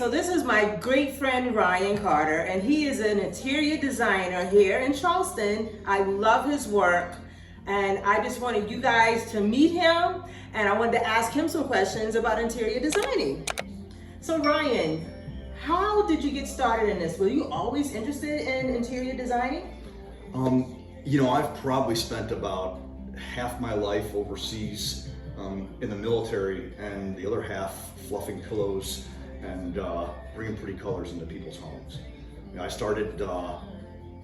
so this is my great friend Ryan Carter, and he is an interior designer here in Charleston. I love his work, and I just wanted you guys to meet him, and I wanted to ask him some questions about interior designing. So Ryan, how did you get started in this? Were you always interested in interior designing? I've probably spent about half my life overseas in the military, and the other half fluffing pillows and bringing pretty colors into people's homes. I started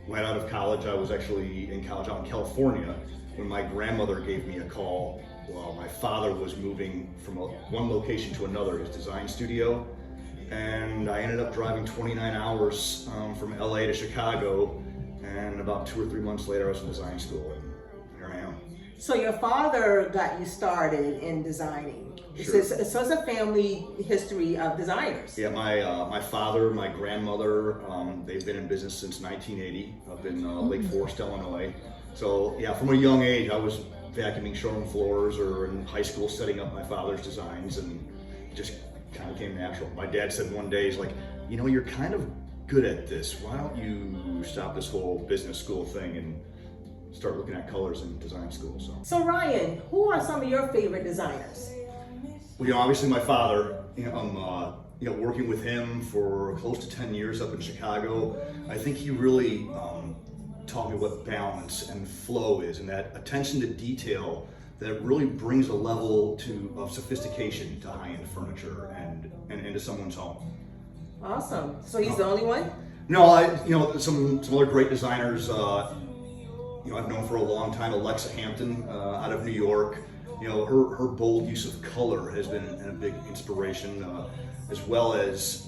right out of college. I was actually in college out in California when my grandmother gave me a call while my father was moving from one location to another, his design studio. And I ended up driving 29 hours from LA to Chicago, and about 2 or 3 months later I was in design school, and here I am. So your father got you started in designing. Sure. So it's a family history of designers. Yeah, my father, my grandmother, they've been in business since 1980 up in Lake Forest, Illinois. So yeah, from a young age I was vacuuming showroom floors or in high school setting up my father's designs, and just kind of came natural. My dad said one day, he's like, you're kind of good at this. Why don't you stop this whole business school thing and start looking at colors in design school? So Ryan, who are some of your favorite designers? Well, obviously my father. I'm working with him for close to 10 years up in Chicago. I think he really taught me what balance and flow is, and that attention to detail that really brings a level of sophistication to high-end furniture and into someone's home. Awesome. So he's the only one? No, some other great designers. I've known for a long time Alexa Hampton out of New York. Her bold use of color has been a big inspiration, as well as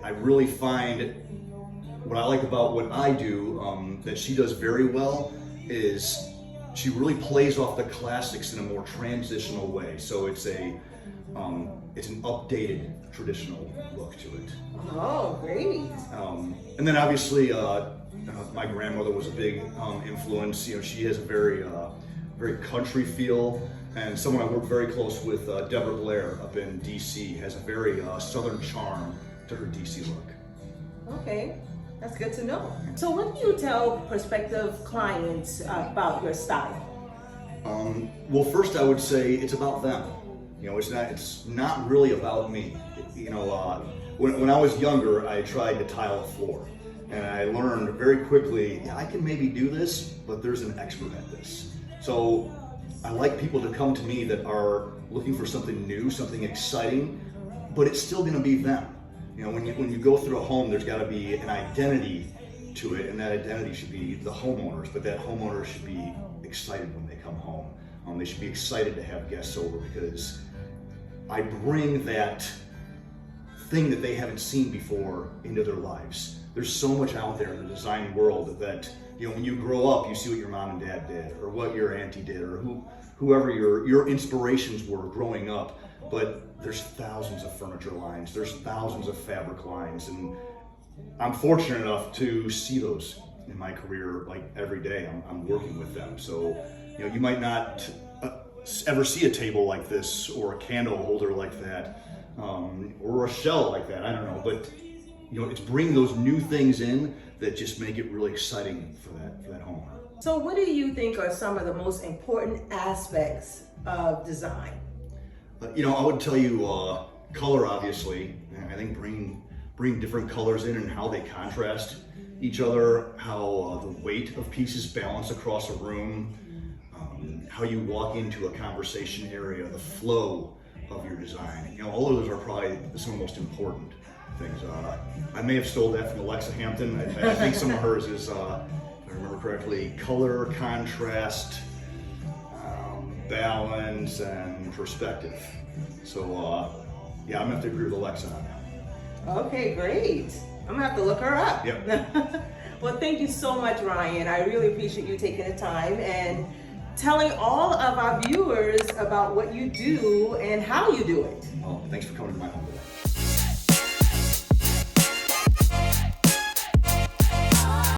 I really find what I like about what I do that she does very well is she really plays off the classics in a more transitional way. So it's an updated traditional look to it. Oh, great. And then obviously my grandmother was a big influence. She has a very country feel, and someone I work very close with, Deborah Blair up in DC, has a very southern charm to her DC look. Okay, that's good to know. So what do you tell prospective clients about your style? Well, first I would say it's about them. It's not really about me. When I was younger, I tried to tile a floor, and I learned very quickly, I can maybe do this, but there's an expert at this. So I like people to come to me that are looking for something new, something exciting, but it's still going to be them. When you go through a home, there's got to be an identity to it, and that identity should be the homeowners, but that homeowner should be excited when they come home. They should be excited to have guests over, because I bring that thing that they haven't seen before into their lives. There's so much out there in the design world that, when you grow up, you see what your mom and dad did, or what your auntie did, or whoever your inspirations were growing up. But there's thousands of furniture lines, there's thousands of fabric lines, and I'm fortunate enough to see those in my career. Like every day I'm working with them. So you might not ever see a table like this, or a candle holder like that, or a shell like that, I don't know, but it's bringing those new things in that just make it really exciting for that homeowner. So what do you think are some of the most important aspects of design? I would tell you color, obviously. I think bring different colors in and how they contrast each other, how the weight of pieces balance across a room, how you walk into a conversation area, the flow of your design. All of those are probably some of the most important things. I may have stole that from Alexa Hampton. I think some of hers is, if I remember correctly, color, contrast, balance, and perspective. So yeah, I'm gonna have to agree with Alexa on that. Okay, great. I'm gonna have to look her up. Yep. Well, thank you so much, Ryan. I really appreciate you taking the time and telling all of our viewers about what you do and how you do it. Well, thanks for coming to my home today.